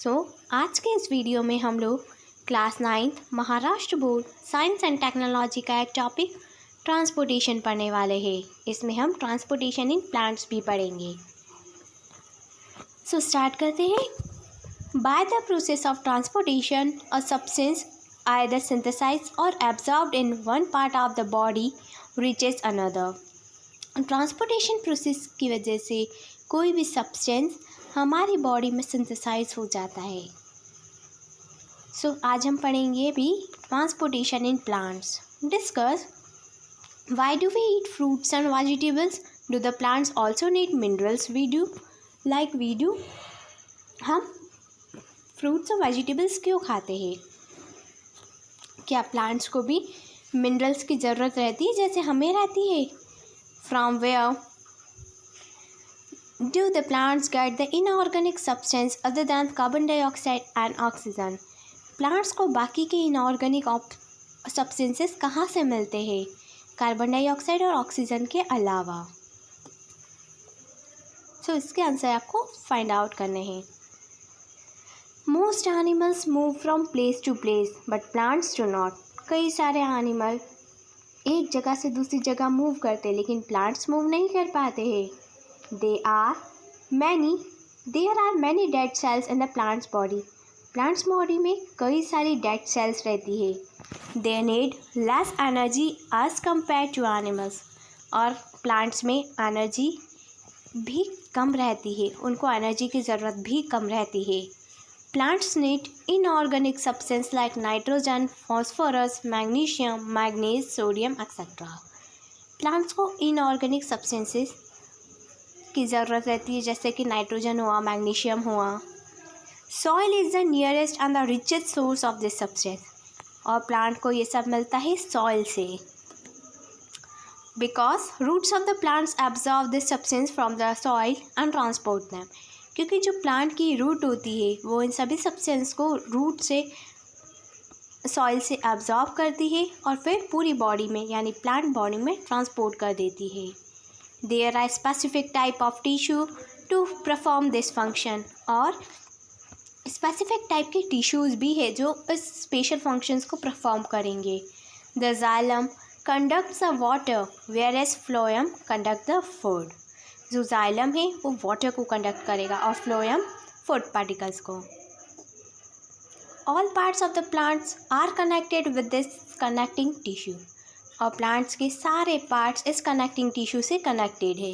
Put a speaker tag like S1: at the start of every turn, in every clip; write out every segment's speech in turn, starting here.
S1: आज के इस वीडियो में हम लोग class 9th Maharashtra board science and technology का एक टॉपिक ट्रांसपोर्टेशन पढ़ने वाले हैं। इसमें हम ट्रांसपोर्टेशन इन प्लांट्स भी पढ़ेंगे। स्टार्ट करते हैं। By the process of transportation a substance either synthesized or absorbed in one part of the body reaches another. Transportation process की वजह से कोई भी सब्सटेंस हमारी बॉडी में सिंथेसाइज हो जाता है। आज हम पढ़ेंगे भी transportation in plants. Discuss why do we eat fruits and vegetables, do the plants also need minerals we do. हम फ्रूट्स और वेजिटेबल्स क्यों खाते हैं? क्या प्लांट्स को भी मिनरल्स की ज़रूरत रहती है जैसे हमें रहती है? From where do the plants get the inorganic substance other than carbon dioxide and oxygen? Plants को बाकी के इनऑर्गेनिक सब्सटेंसेस कहाँ से मिलते हैं कार्बन डाइऑक्साइड और ऑक्सीजन के अलावा? इसके आंसर आपको फाइंड आउट करने हैं। Most animals move from place to place but plants do not. कई सारे एनिमल एक जगह से दूसरी जगह मूव करते लेकिन प्लांट्स मूव नहीं कर पाते हैं। There are many dead cells in the plant's body. Plants body में कई सारी dead cells रहती है। They need less energy as compared to animals. और plants में energy भी कम रहती है, उनको energy की ज़रूरत भी कम रहती है। Plants need inorganic substance like nitrogen, phosphorus, magnesium, manganese, sodium, etc. Plants को inorganic substances की ज़रूरत रहती है जैसे कि नाइट्रोजन हुआ, मैग्नीशियम हुआ। Soil is the nearest and the richest source of this substance. और प्लांट को ये सब मिलता है सॉइल से। Because roots of the plants absorb this substance from the soil and transport them. क्योंकि जो प्लांट की रूट होती है वो इन सभी सब्सटेंस को रूट से सॉइल से एब्जॉर्ब करती है और फिर पूरी बॉडी में यानी प्लांट बॉडी में ट्रांसपोर्ट कर देती है। There are specific type of tissue to perform this function। और specific type के tissues भी है जो इस special functions को perform करेंगे। The xylem conducts the water whereas phloem conduct the food। जो xylem है वो water को conduct करेगा और phloem food particles को। All parts of the plants are connected with this connecting tissue। और प्लांट्स के सारे पार्ट्स इस कनेक्टिंग टिश्यू से कनेक्टेड है।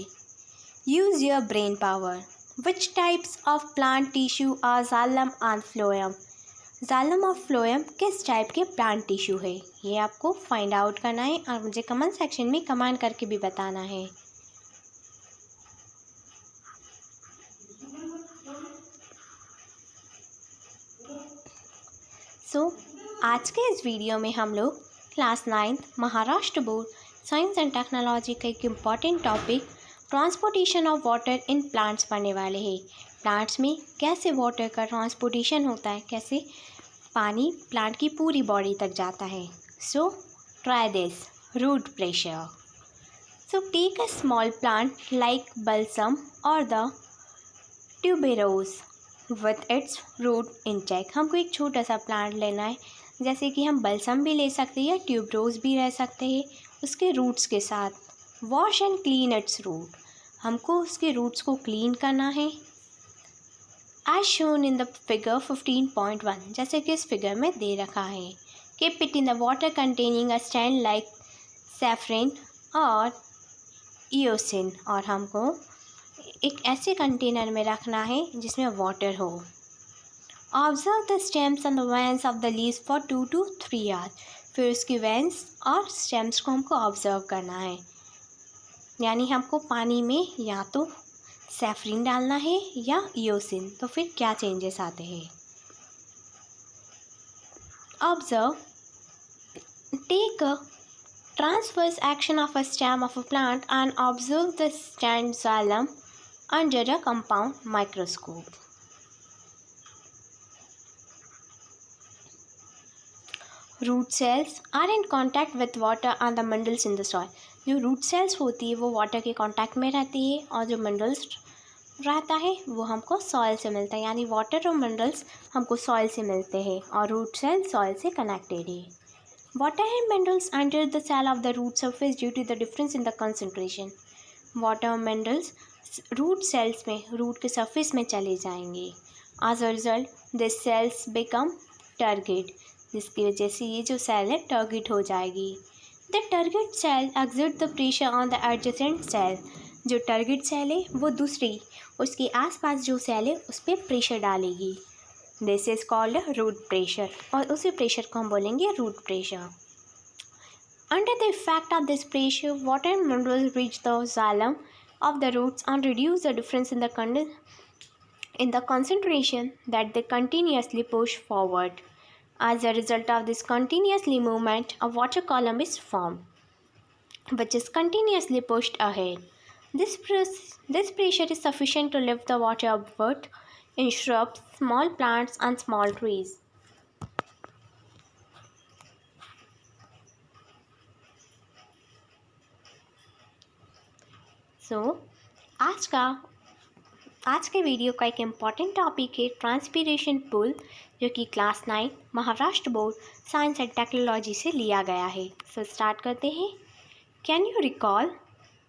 S1: Use your brain power. Which types of plant tissue are xylem and phloem? Xylem और phloem किस type के plant tissue है ये आपको फाइंड आउट करना है और मुझे कमेंट सेक्शन में कमेंट करके भी बताना है। आज के इस वीडियो में हम लोग class 9th Maharashtra board science and technology का एक important topic transportation of water in plants पढ़ने वाले हैं। प्लांट्स में कैसे वाटर का ट्रांसपोर्टेशन होता है, कैसे पानी प्लांट की पूरी बॉडी तक जाता है। Try this root pressure. Take a small plant like balsam or the tuberose with its root intake. हमको एक छोटा सा प्लांट लेना है जैसे कि हम बल्सम भी ले सकते हैं या ट्यूबरोज भी रह सकते हैं उसके रूट्स के साथ। Wash and clean its root. हमको उसके रूट्स को क्लीन करना है। As shown in the figure 15.1 जैसे कि इस फिगर में दे रखा है। Keep it in the water containing a stand like saffron और ईओसिन। और हमको एक ऐसे कंटेनर में रखना है जिसमें वाटर हो। Observe the stems and the veins of the leaves for 2 to 3 hours. फिर उसकी वेन्स और स्टेम्स को हमको ऑब्जर्व करना है। यानी हमको पानी में या तो सैफरिन डालना है या ईओसिन। तो फिर क्या चेंजेस आते हैं? Observe take a transverse action of a stem of a plant and observe the stand xylem under a compound microscope. Root cells are in contact with water and the minerals in the soil. जो root cells होती है वो water के contact में रहती है और जो मिनरल्स रहता है वो हमको सॉइल से मिलता है, यानी वाटर और मिनरल्स हमको सॉइल से मिलते हैं और रूट सेल सॉइल से कनेक्टेड है। Water and minerals enter the cell of the root surface due to the difference in the concentration. Water और मिनरल्स रूट सेल्स में, रूट के सरफेस में चले जाएंगे। As a result this cells become turgid, जिसकी वजह से ये जो सेल है टर्गिड हो जाएगी। The turgid cell exert the pressure on the adjacent cell. जो टारगेट सेल है वो दूसरी उसके आसपास जो सेल है उस पर प्रेशर डालेगी। This is called root pressure, और उसी प्रेशर को हम बोलेंगे root pressure. Under the effect of this pressure water and minerals reach the xylem of the roots and reduce the difference in the concentration that they continuously push forward. As a result of this continuously movement, a water column is formed, which is continuously pushed ahead. This pressure is sufficient to lift the water upward in shrubs, small plants, and small trees. So, आज के video का एक important topic है transpiration pull, जो कि class 9 Maharashtra board science and technology से लिया गया है। सो स्टार्ट करते हैं। Can you recall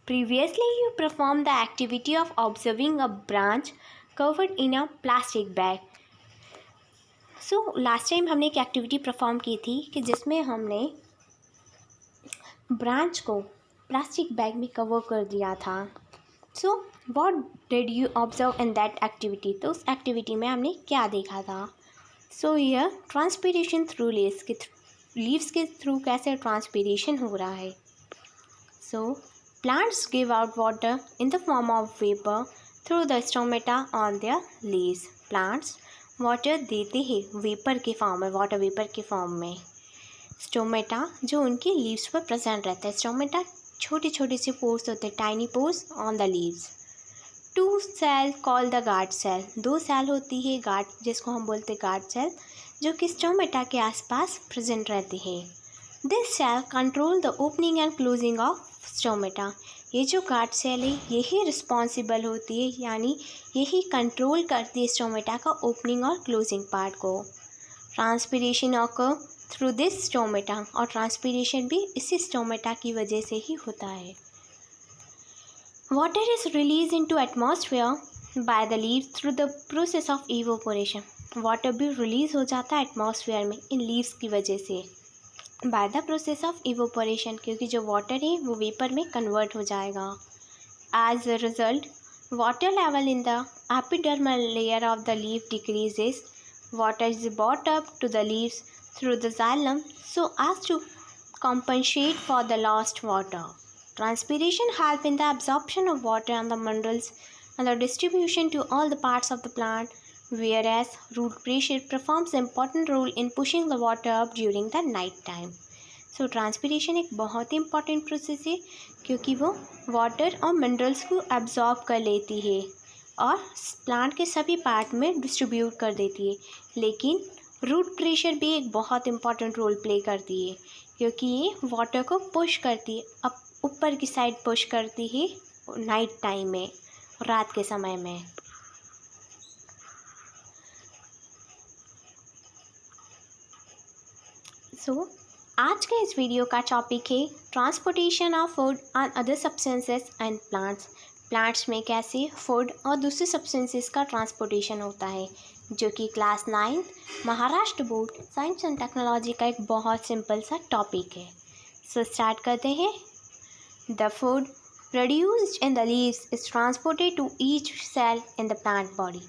S1: previously you perform the activity of observing a branch covered in a plastic bag. So last time हमने एक एक्टिविटी परफॉर्म की थी कि जिसमें हमने ब्रांच को प्लास्टिक बैग में कवर कर दिया था। So what did you observe in that activity? तो उस एक्टिविटी में हमने क्या देखा था? So here transpiration through leaves के थ्रू कैसे ट्रांसपीरेशन हो रहा है। So plants give out water in the form of vapour through the stomata on their leaves. Plants water देते हैं वेपर के फॉर्म में, वाटर वेपर के फॉर्म में। स्टोमेटा जो उनके लीव्स पर प्रेजेंट रहता है। स्टोमेटा छोटे छोटे से पोर्स होते हैं, tiny pores on the leaves. Two cell call the guard cell, दो सेल होती है गार्ड, जिसको हम बोलते हैं गार्ड सेल, जो कि स्टोमेटा के आसपास प्रेजेंट रहती है। This cell control the opening and closing of stomata. ये जो गार्ड सेल है यही रिस्पॉन्सिबल होती है, यानी यही कंट्रोल करती है स्टोमेटा का ओपनिंग और क्लोजिंग पार्ट को। Transpiration occur through this stomata, और ट्रांसपीरेशन भी इसी स्टोमेटा की वजह से ही होता है। Water is release into atmosphere by the leaves through the process of evaporation. Water भी रिलीज हो जाता है एटमॉस्फेयर में इन लीव्स की वजह से, bye the process of evaporation, क्योंकि जो वाटर है वो वेपर में कन्वर्ट हो जाएगा। As a result water level in the epidermal layer of the leaf decreases. Water is brought up to the leaves through the xylem so as to compensate for the lost water. Transpiration helps in the absorption of water and the minerals and the distribution to all the parts of the plant, whereas root pressure performs an important role in pushing the water up during the night time. So transpiration एक बहुत ही important process है, क्योंकि वो water और minerals को absorb कर लेती है और प्लांट के सभी पार्ट में डिस्ट्रीब्यूट कर देती है। लेकिन रूट प्रेशर भी एक बहुत इम्पॉर्टेंट रोल प्ले करती है, क्योंकि ये वाटर को पुश करती है, अब ऊपर की साइड पुश करती है नाइट टाइम में, रात के समय में। सो आज के इस वीडियो का टॉपिक है transportation of food and other substances and plants. Plants में कैसे फूड और दूसरे सब्सटेंसेस का ट्रांसपोर्टेशन होता है, जो कि class 9 Maharashtra board science and technology का एक बहुत सिंपल सा टॉपिक है। सो स्टार्ट करते हैं। The food produced in the leaves is transported to each cell in the plant body.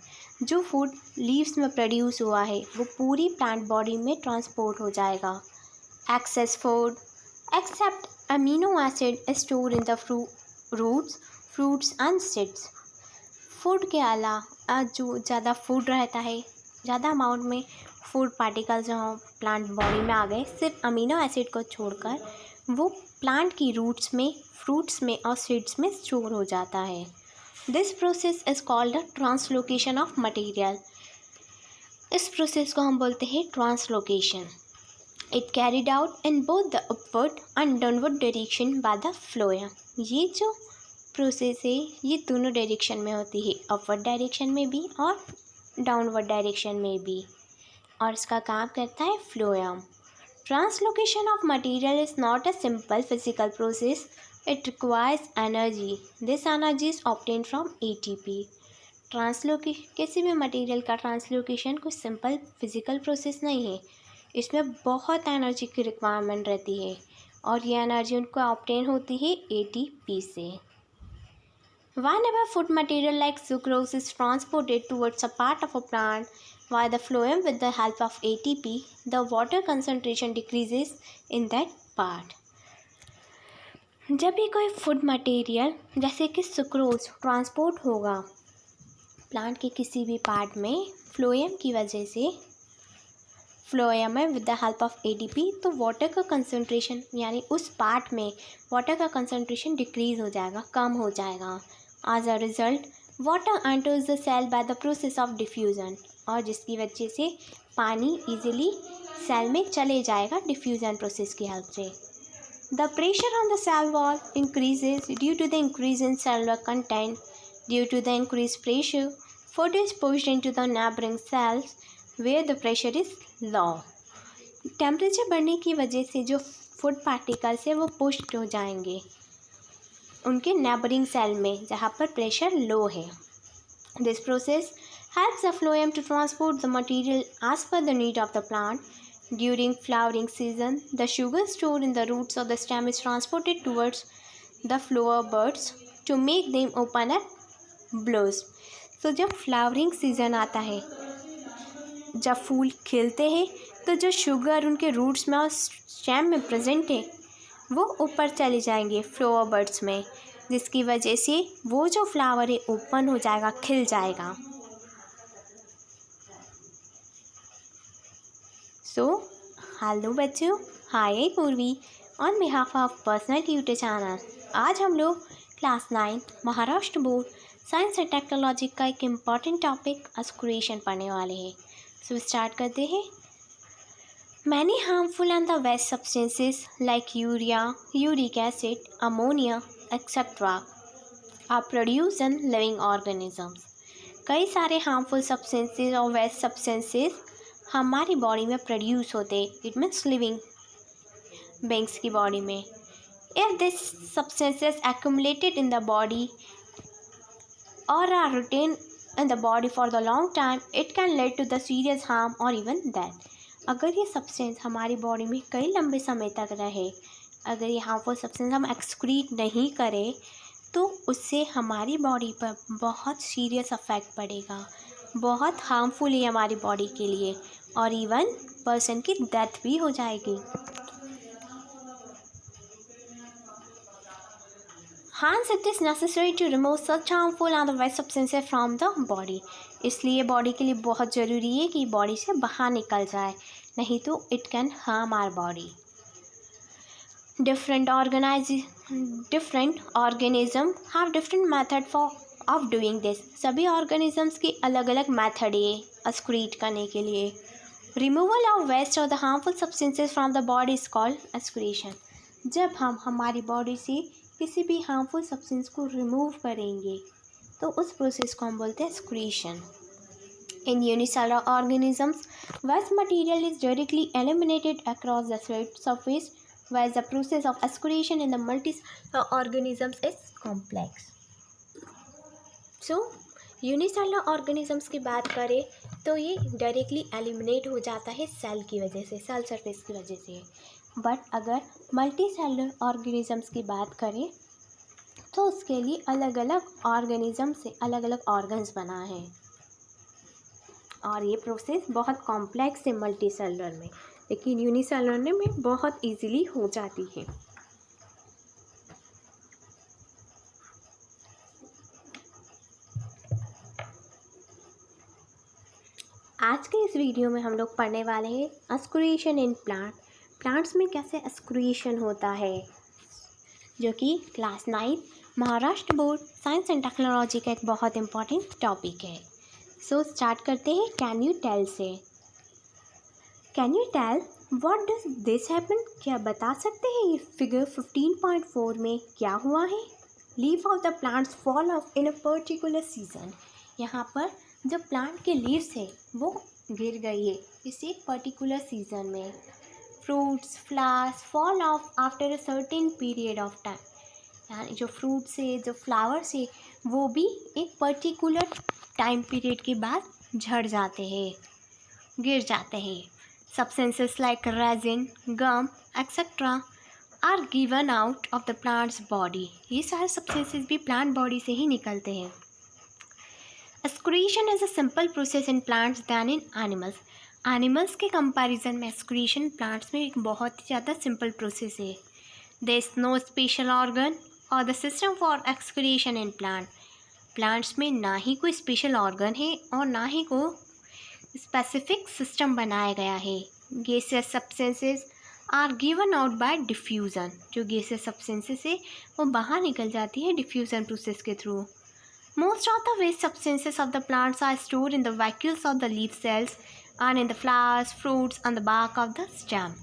S1: जो फूड लीव्स में प्रोड्यूस हुआ है वो पूरी प्लांट बॉडी में ट्रांसपोर्ट हो जाएगा। Excess food except amino acid is stored in the roots, fruits and seeds. Food के अलावा जो ज़्यादा फूड रहता है, ज़्यादा अमाउंट में फूड पार्टिकल्स जो प्लांट बॉडी में आ गए, सिर्फ अमीनो एसिड को छोड़कर वो प्लांट की रूट्स में, फ्रूट्स में और सीड्स में स्टोर हो जाता है। This process is called the translocation of material. इस प्रोसेस को हम बोलते हैं translocation. It carried out in both the upward and downward direction by the phloem. ये जो प्रोसेस है ये दोनों डायरेक्शन में होती है, अपवर्ड डायरेक्शन में भी और डाउनवर्ड डायरेक्शन में भी, और इसका काम करता है phloem. Translocation of material is not a simple physical process, it requires energy. This energy is obtained from ATP. किसी भी मटेरियल का ट्रांसलोकेशन कुछ सिंपल फिजिकल प्रोसेस नहीं है, इसमें बहुत एनर्जी की रिक्वायरमेंट रहती है और ये एनर्जी उनको ऑब्टेन होती है एटीपी से। Whenever food material like sucrose is transported towards a part of a plant via the phloem with the help of ATP, the water concentration decreases in that part. जब भी कोई food material जैसे कि sucrose transport होगा plant के किसी भी part में फ्लोएम की वजह से, फ्लोएम में with the help of ATP, तो वाटर का कंसंट्रेशन यानी उस पार्ट में वाटर का कंसंट्रेशन डिक्रीज़ हो जाएगा, कम हो जाएगा। As a result water enters the cell by the process of diffusion, और जिसकी वजह से पानी इजीली सेल में चले जाएगा डिफ्यूज़न प्रोसेस की हेल्प से। The pressure on the cell wall increases due to the increase in cellular content. Due to the increased pressure, food is pushed into the neighboring cells where the pressure is low. Temperature बढ़ने की वजह से जो food particles है वो pushed हो जाएंगे उनके नेबरिंग सेल में जहाँ पर प्रेशर लो है। This process helps the phloem to transport the material as per the need of the plant. During flowering season, the sugar stored in the roots of the stem is transported towards the flower buds to make them open and blows. तो जब flowering season आता है, जब फूल खिलते हैं, तो जो sugar उनके रूट्स में और स्टेम में प्रेजेंट है वो ऊपर चले जाएंगे फ्लावर बर्ड्स में, जिसकी वजह से वो जो फ्लावर है ओपन हो जाएगा, खिल जाएगा। सो हेलो बच्चों, हाय पूर्वी on behalf of personal tutor channel. आज हम लोग class 9 Maharashtra board science and technology का एक इम्पॉर्टेंट टॉपिक एस्कुरेशन पढ़ने वाले हैं। सो स्टार्ट करते हैं। Many harmful and the waste substances like urea, uric acid, ammonia etcetera are produce in living organisms. कई सारे हार्मफुल सब्सटेंसेस और वेस्ट सब्सटेंसेस हमारी बॉडी में प्रोड्यूस होते, इट मीन्स लिविंग बीइंग्स की बॉडी में। If this substances accumulated in the body or are retained in the body for the long time, it can lead to the serious harm or even death. अगर ये substance हमारी body में कई लंबे समय तक रहे, अगर ये हार्मफुल सब्सटेंस हम एक्सक्रीट नहीं करें, तो उससे हमारी बॉडी पर बहुत सीरियस इफेक्ट पड़ेगा, बहुत हार्मफुल है हमारी बॉडी के लिए, और इवन पर्सन की डेथ भी हो जाएगी। Hence it is necessary to remove such harmful and waste substances from the body. इसलिए बॉडी के लिए बहुत ज़रूरी है कि बॉडी से बाहर निकल जाए, नहीं तो it can harm our body. Different organism have different method for of doing this. सभी ऑर्गेनिजम्स की अलग अलग मेथड है एक्सक्रीट करने के लिए। रिमूवल ऑफ वेस्ट और the harmful substances from the body is called excretion. जब हम हमारी बॉडी से किसी भी हार्मफुल सब्सटेंस को रिमूव करेंगे तो उस प्रोसेस को हम बोलते हैं excretion. In unicellular organisms waste material is directly eliminated across the surface, whereas the process of excretion in the multicellular organisms is complex. So unicellular organisms की बात करें तो ये डायरेक्टली एलिमिनेट हो जाता है सेल की वजह से, सेल सरफेस की वजह से। बट अगर मल्टी सेलुलर ऑर्गेनिजम्स की बात करें तो उसके लिए अलग अलग ऑर्गेनिज्म से अलग अलग ऑर्गन्स बना है, और ये प्रोसेस बहुत कॉम्प्लेक्स है मल्टी सेलुलर में, लेकिन यूनिसेलुलर में बहुत इजीली हो जाती है। आज के इस वीडियो में हम लोग पढ़ने वाले हैं एस्कुरेशन इन प्लांट्स में कैसे एस्कुरेशन होता है, जो कि class 9 Maharashtra board science and technology का एक बहुत इम्पॉर्टेंट टॉपिक है। सो स्टार्ट करते हैं कैन यू टेल से। Can you tell what does this happen? क्या बता सकते हैं ये फिगर 15.4 में क्या हुआ है? Leaf of the plants fall of in a particular season. यहाँ पर जो प्लांट के लीव्स है वो गिर गई है किसी पर्टिकुलर सीजन में। Fruits flowers fall of after a certain period of time. यानी जो फ्रूट्स है जो फ्लावर्स है वो भी एक पर्टिकुलर टाइम पीरियड के बाद झड़ जाते हैं, गिर जाते हैं। Substances like resin gum etcetera are given out of the plants body. ये सारे सब्सटेंसेस भी प्लांट बॉडी से ही निकलते हैं। Excretion is a simple process in plants than in animals. Animals के कंपैरिजन में एक्सक्रीशन प्लांट्स में एक बहुत ही ज़्यादा सिंपल प्रोसेस है। There is no special organ or the system for excretion in plants में ना ही कोई स्पेशल ऑर्गन है और ना ही कोई स्पेसिफिक सिस्टम बनाया गया है। Gaseous substances are given out by diffusion. जो गैसियस सब्सटेंसेस है वो बाहर निकल जाती है डिफ्यूज़न प्रोसेस के थ्रू। Most of the waste substances of the plants are stored in the vacuoles of the leaf cells and in the flowers fruits and the bark of the stem.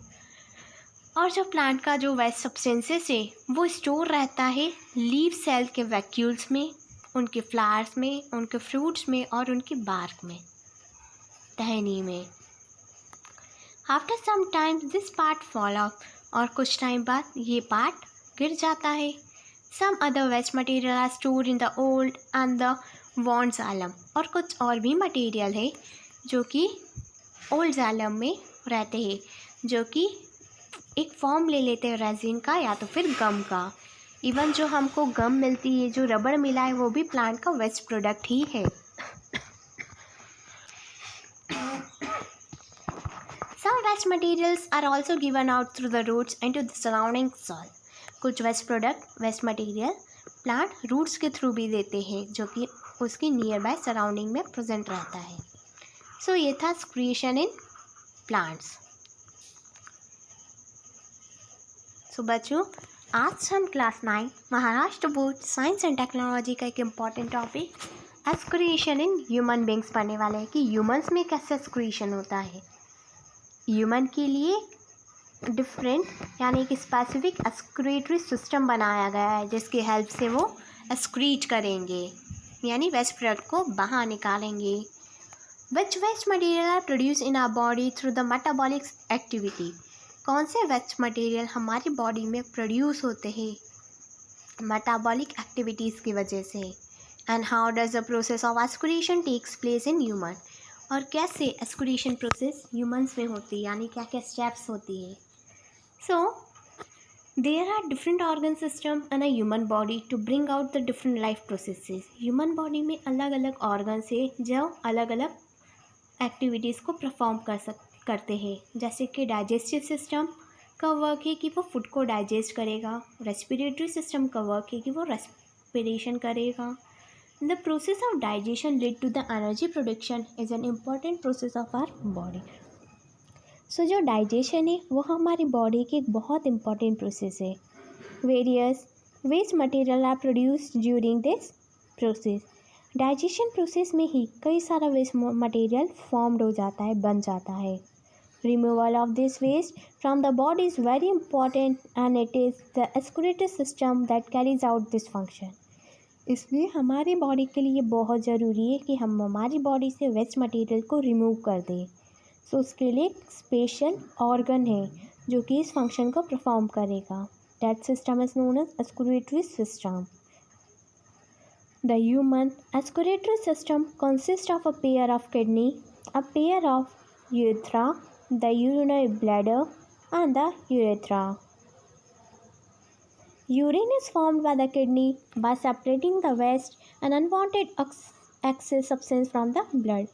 S1: और जो प्लांट का जो waste substances है वो store रहता है leaf cell के vacuoles में, उनके फ्लावर्स में, उनके फ्रूट्स में और उनके बार्क में, टहनी में। After some time this part fall off. और कुछ टाइम बाद ये पार्ट गिर जाता है। Some other waste material are stored in the old and the worn xylem. और कुछ और भी मटेरियल है जो कि ओल्ड जालम में रहते हैं, जो कि एक फॉर्म ले लेते हैं रेजिन का या तो फिर गम का। इवन जो हमको गम मिलती है, जो रबड़ मिला है, वो भी प्लांट का वेस्ट प्रोडक्ट ही है। Some waste materials are also given out through the roots into the surrounding soil. कुछ वेस्ट मटेरियल प्लांट रूट्स के थ्रू भी देते हैं जो कि उसकी नियर बाय सराउंडिंग में प्रेजेंट रहता है। सो ये था एक्सक्रीशन इन प्लांट्स। सो बच्चों, आज हम class 9 Maharashtra board science and technology का एक important topic excretion in human beings पढ़ने वाले हैं कि ह्यूमंस में कैसे एक्सक्रीशन होता है। ह्यूमन के लिए डिफरेंट यानी कि स्पेसिफिक एक्सक्रीटरी सिस्टम बनाया गया है जिसकी हेल्प से वो एक्सक्रीट करेंगे यानी वेस्ट प्रोडक्ट को बाहर निकालेंगे। Which waste material are produce in our body through the metabolic activity. कौन से वेस्ट मटेरियल हमारी बॉडी में प्रोड्यूस होते हैं मेटाबॉलिक एक्टिविटीज़ की वजह से। And how does the process of excretion takes place in human. और कैसे एक्सक्रीशन प्रोसेस ह्यूमंस में होती है यानी क्या क्या स्टेप्स होती है। So there are different organ system in a human body to bring out the different life processes. Human body में अलग अलग ऑर्गन्स है जो अलग अलग एक्टिविटीज़ को परफॉर्म करते हैं। जैसे कि डाइजेस्टिव सिस्टम का वर्क है कि वो फूड को डाइजेस्ट करेगा। रेस्पिरेटरी सिस्टम का वर्क है कि वो रेस्पिरेशन करेगा। The process of digestion lead to the energy production is an important process of our body. So जो डाइजेशन है वो हमारी बॉडी की एक बहुत इम्पॉर्टेंट प्रोसेस है। Various waste material are produced during this process. Digestion process में ही कई सारा वेस्ट मटेरियल फॉर्म्ड हो जाता है, बन जाता है। Removal of this waste from the body is very important and it is the excretory system that carries out this function. इसलिए हमारी बॉडी के लिए बहुत ज़रूरी है कि हम हमारी बॉडी से वेस्ट मटेरियल को रिमूव कर दें। सो उसके लिए एक स्पेशल ऑर्गन है जो कि इस फंक्शन को परफॉर्म करेगा। That system is known as excretory system. The human excretory system consist of a pair of kidney, a pair of urethra, the urinary bladder and the urethra. Urine is formed by the kidney by separating the waste and unwanted excess substance from the blood.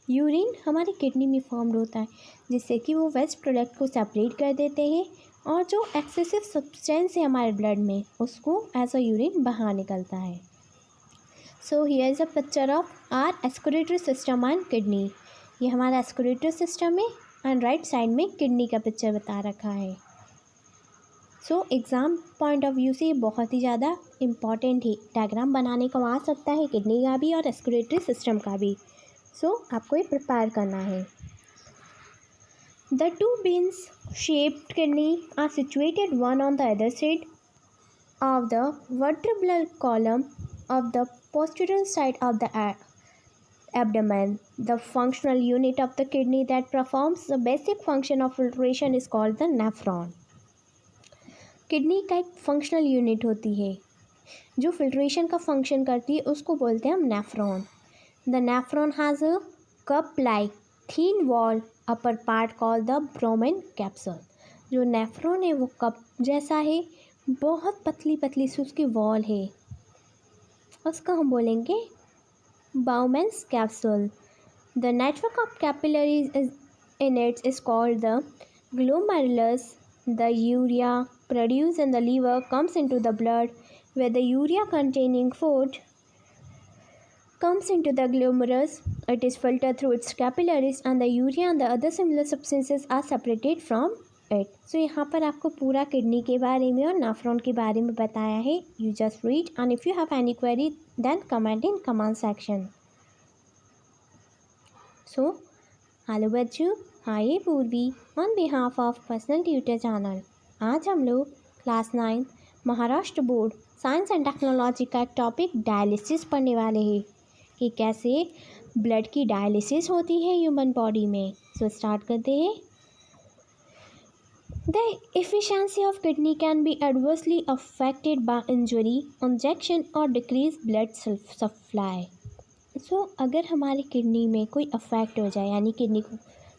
S1: Urine हमारी kidney में formed होता है जिससे कि वो waste product को separate कर देते हैं और जो एक्सेसिव सब्सटेंस है हमारे ब्लड में उसको एज अ यूरिन बाहर निकलता है। So here is a picture of our excretory system and kidney. ये हमारा एक्सक्रीटरी सिस्टम है एंड राइट साइड में किडनी का पिक्चर बता रखा है। So exam point of view से ये बहुत ही ज़्यादा इम्पॉर्टेंट है। डायग्राम बनाने को आ सकता है किडनी का भी और एक्सक्रीटरी सिस्टम का भी। सो आपको ये प्रिपेयर करना है। The two beans shaped kidney are situated one on the other side of the vertebral column of the posterior side of the abdomen. The functional unit of the kidney that performs the basic function of filtration is called the nephron. Kidney का एक functional unit होती है जो filtration का function करती है, उसको बोलते हैं हम nephron. The nephron has a cup like thin wall upper part called the Bowman capsule. जो नेफ्रॉन है वो कप जैसा है, बहुत पतली पतली सी उसकी वॉल है, उसका हम बोलेंगे Bowman's capsule. The network of capillaries in it is called the glomerulus. The urea produced in the liver comes into the blood, where the urea containing food comes into the glomerulus. It is filtered through its capillaries and the urea and the other similar substances are separated from it. So यहाँ पर आपको पूरा kidney के बारे में और nephron के बारे में बताया है. You just read, and if you have any query then comment in comment section. So hello बच्चों, हाय पूर्वी on behalf of personal tutor channel. आज हम लोग class 9 Maharashtra board science and technology का एक टॉपिक डायलिसिस पढ़ने वाले हैं कि कैसे ब्लड की डायलिसिस होती है ह्यूमन बॉडी में. सो स्टार्ट करते हैं. The efficiency of kidney can be adversely affected by injury, injection और डिक्रीज ब्लड सप्लाई. सो अगर हमारी किडनी में कोई अफेक्ट हो जाए, यानी किडनी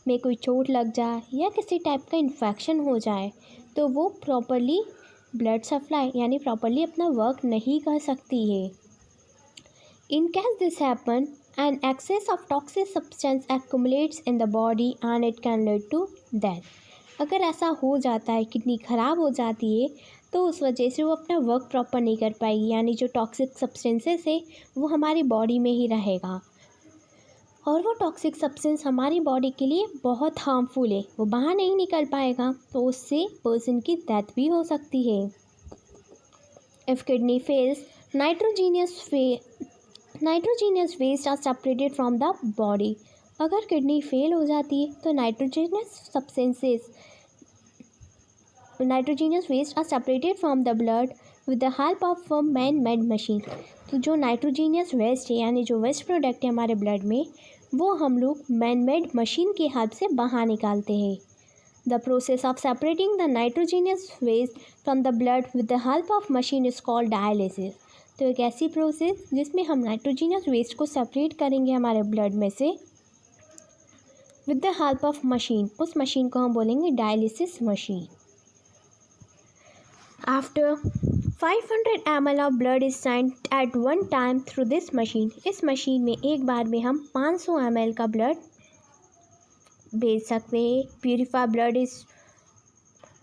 S1: में कोई चोट लग जाए या किसी टाइप का इन्फेक्शन हो जाए, तो वो प्रॉपरली ब्लड सप्लाई यानी प्रॉपरली अपना वर्क नहीं कर सकती है. In case this happen, an excess of toxic substance accumulates in the body and it can lead to death. अगर ऐसा हो जाता है, किडनी ख़राब हो जाती है, तो उस वजह से वो अपना वर्क प्रॉपर नहीं कर पाएगी, यानी जो टॉक्सिक सब्सटेंसेस है वो हमारी बॉडी में ही रहेगा और वो टॉक्सिक सब्सटेंस हमारी बॉडी के लिए बहुत हार्मफुल है, वो बाहर नहीं निकल पाएगा, तो उससे पर्सन की डेथ भी हो सकती है. If kidney fails, nitrogenous waste are separated from the body. अगर किडनी फेल हो जाती है तो nitrogenous waste are separated from the blood with the help of a man made machine. तो जो नाइट्रोजीनियस वेस्ट है यानी जो वेस्ट प्रोडक्ट है हमारे ब्लड में, वो हम लोग मैन मेड मशीन की हेल्प से बाहर निकालते हैं. The process of separating the nitrogenous waste from the blood with the help of machine is called dialysis. तो एक ऐसी प्रोसेस जिसमें हम नाइट्रोजीनियस वेस्ट को सेपरेट करेंगे हमारे ब्लड में से with the help of machine, उस मशीन को हम बोलेंगे dialysis machine. After 500 ml of blood is sent at one time through this machine. इस मशीन में एक बार में हम 500 ml का ब्लड भेज सकते हैं. Purified blood is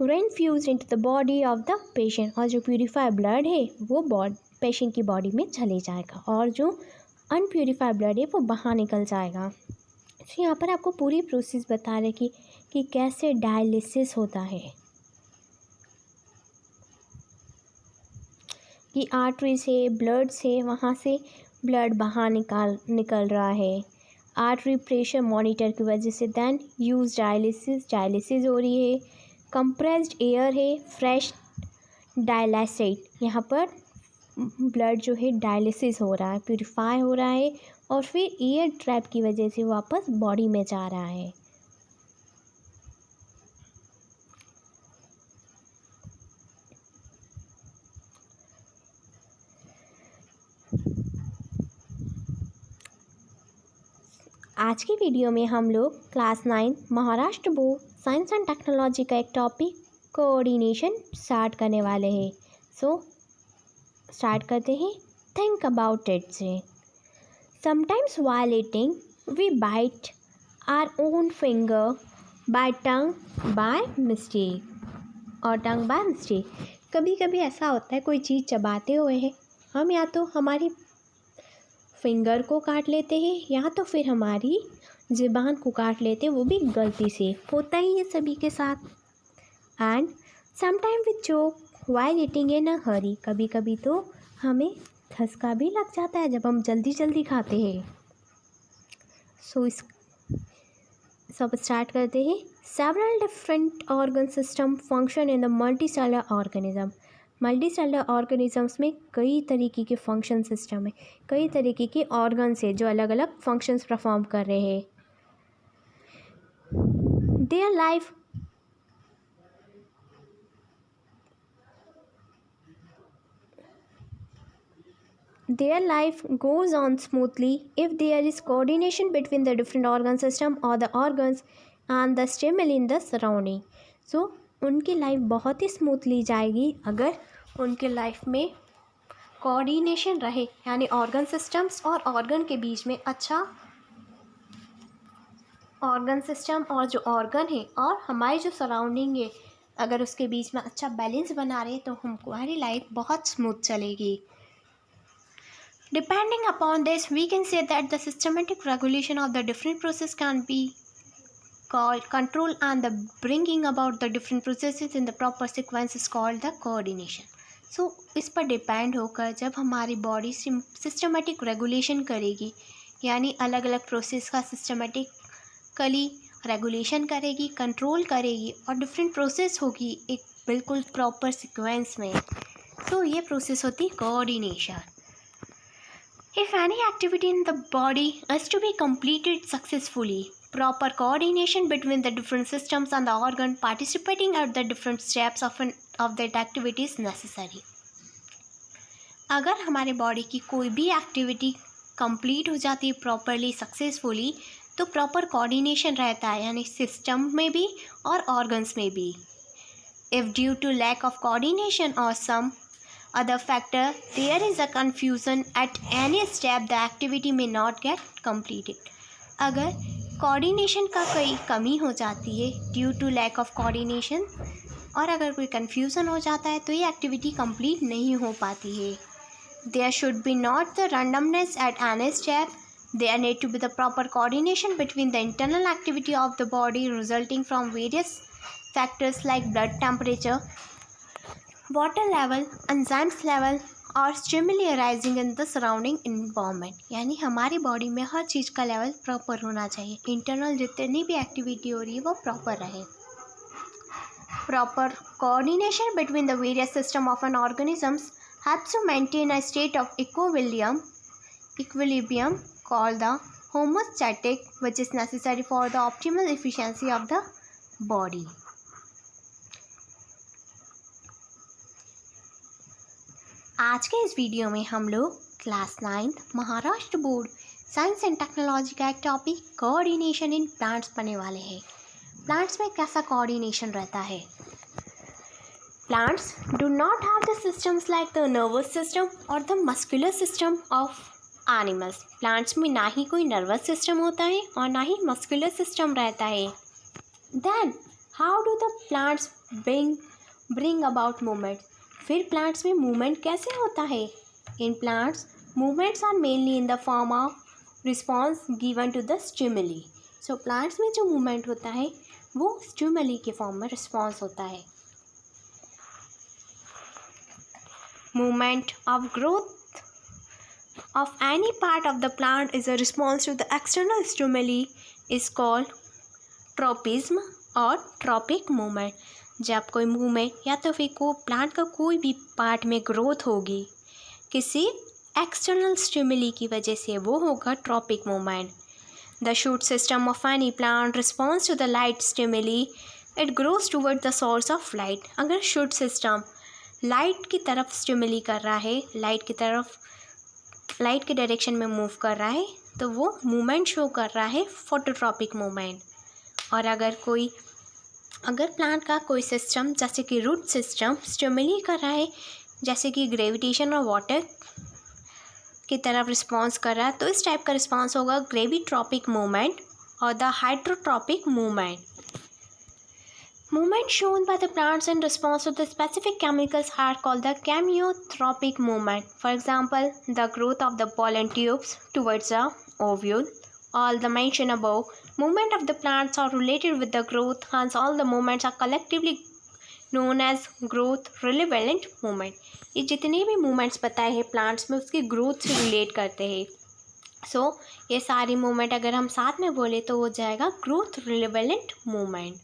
S1: reinfused into the body of the patient. और जो प्यूरिफाइड ब्लड है वो पेशेंट की बॉडी में चले जाएगा और जो अनप्यूरिफाइड ब्लड है वो बाहर निकल जाएगा. तो यहाँ पर आपको पूरी प्रोसेस बता रहे कि कैसे डायलिसिस होता है. कि आर्टरी से, ब्लड से, वहाँ से ब्लड बाहर निकल रहा है आर्टरी प्रेशर मॉनिटर की वजह से. देन यूज डायलिसिस हो रही है. कंप्रेस्ड एयर है, फ्रेश डायलिसेट. यहाँ पर ब्लड जो है डायलिसिस हो रहा है, प्यूरिफाई हो रहा है और फिर एयर ट्रैप की वजह से वापस बॉडी में जा रहा है. आज की वीडियो में हम लोग class 9 Maharashtra board science and technology का एक टॉपिक कोऑर्डिनेशन स्टार्ट करने वाले हैं. सो स्टार्ट करते हैं. थिंक अबाउट इट से. Sometimes while eating we bite our own finger by tongue by mistake और टंग बाय मिस्टेक. कभी कभी ऐसा होता है कोई चीज़ चबाते हुए है हम या तो हमारी फिंगर को काट लेते हैं या तो फिर हमारी ज़ुबान को काट लेते हैं, वो भी गलती से. होता ही है सभी के साथ. And sometime we choke while eating in a hurry. कभी कभी तो हमें धसका भी लग जाता है जब हम जल्दी खाते हैं. सो इस सब स्टार्ट करते हैं. Several different organ system function in the multi cellular organism. Multi cellular organisms में कई तरीके के फंक्शन सिस्टम है, कई तरीके के ऑर्गन्स है जो अलग अलग फंक्शंस परफॉर्म कर रहे हैं। There life goes on smoothly if there is coordination between the different organ system or the organs and the stimuli in the surrounding. So उनकी लाइफ बहुत ही स्मूथली जाएगी अगर उनके लाइफ में कोऑर्डिनेशन रहे, यानी ऑर्गन सिस्टम्स और ऑर्गन के बीच में अच्छा ऑर्गन सिस्टम और जो ऑर्गन है और हमारी जो सराउंडिंग है अगर उसके बीच में अच्छा बैलेंस बना रहे तो हमारी लाइफ बहुत स्मूथ चलेगी। Depending upon this, we can say that the systematic regulation of the different process can be called control, and the bringing about the different processes in the proper sequence is called the coordination. So इस पर depend होकर जब हमारी body systematic regulation करेगी, यानी अलग अलग process का सिस्टमेटिकली रेगुलेशन करेगी, कंट्रोल करेगी और डिफरेंट प्रोसेस होगी एक बिल्कुल प्रॉपर सीक्वेंस में, तो ये प्रोसेस होती coordination. If any activity in the body is to be completed successfully, proper coordination between the different systems and the organ participating at the different steps of that activity is necessary. अगर हमारे body की कोई भी activity complete हो जाती है properly successfully तो proper coordination रहता है, यानी सिस्टम में भी और ऑर्गन्स में भी। If due to lack of coordination or some other factor there is a confusion at any step, the activity may not get completed. अगर कोऑर्डिनेशन का कोई कमी हो जाती है due to lack of coordination और अगर कोई कन्फ्यूज़न हो जाता है तो ये एक्टिविटी कंप्लीट नहीं हो पाती है। There should be not the randomness at any step. There need to be the proper coordination between the internal activity of the body resulting from various factors like blood temperature, water level, enzymes level और stimuli arising in the surrounding environment. यानी हमारी body में हर चीज़ का level proper होना चाहिए, internal जितनी भी activity हो रही है वो प्रॉपर रहे। Proper coordination between the various system of N organisms helps to maintain a state of equilibrium called the homeostatic, which is necessary for the optimal efficiency of the body. आज के इस video में हम लोग class 9 Maharashtra board science and technology का एक topic coordination in plants पढ़ने वाले हैं। प्लांट्स में कैसा कोऑर्डिनेशन रहता है? Plants do not have the systems like the nervous system or the muscular system of animals. Plants में ना ही कोई nervous system होता है और ना ही muscular system रहता है। Then how do the plants bring about movement? फिर plants में movement कैसे होता है? In plants, movements are mainly in the form of response given to the stimuli. So plants में जो movement होता है वो stimuli के form में response होता है। Movement of growth of any part of the plant is a response to the external stimuli is called tropism और tropic movement. जब कोई मूवमेंट या तो फिर प्लांट का कोई भी पार्ट में ग्रोथ होगी किसी एक्सटर्नल स्टिमुली की वजह से, वो होगा tropic movement. The shoot system of any plant response to the light stimuli, it grows toward the source of light. अगर शूट सिस्टम लाइट की तरफ स्टिमुली कर रहा है, लाइट के डायरेक्शन में मूव कर रहा है, तो वो मूवमेंट शो कर रहा है फोटोट्रॉपिक मूवमेंट। और अगर प्लांट का कोई सिस्टम जैसे कि रूट सिस्टम स्टिमुली कर रहा है, जैसे कि ग्रेविटेशन और वाटर की तरफ रिस्पॉन्स कर रहा है, तो इस टाइप का रिस्पॉन्स होगा ग्रेविट्रॉपिक मूवमेंट और the hydrotropic movement. Movement shown by the plants in response to the specific chemicals are called the chemiotropic movement. For example, the growth of the pollen tubes towards the ovule. All the mentioned above movement of the plants are related with the growth, hence all the movements are collectively known as growth relevant movement. ये जितने भी movements बताए हैं plants में उसकी growth से relate करते हैं। So ये सारी movement अगर हम साथ में बोले तो हो जाएगा growth relevant movement.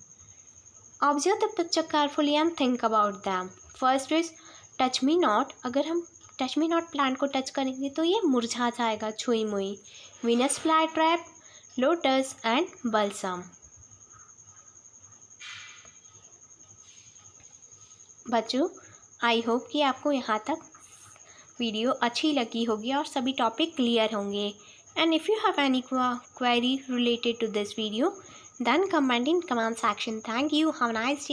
S1: Observe the picture carefully and think about them. First is touch me not, अगर हम टच मी नॉट प्लांट को टच करेंगे तो ये मुरझा जाएगा छुई मुई। Venus fly trap, lotus and balsam. बच्चों, आई होप कि आपको यहाँ तक वीडियो अच्छी लगी होगी और सभी टॉपिक क्लियर होंगे। And if you have any query related to this video, then comment in comment section. Thank you. Have a nice day.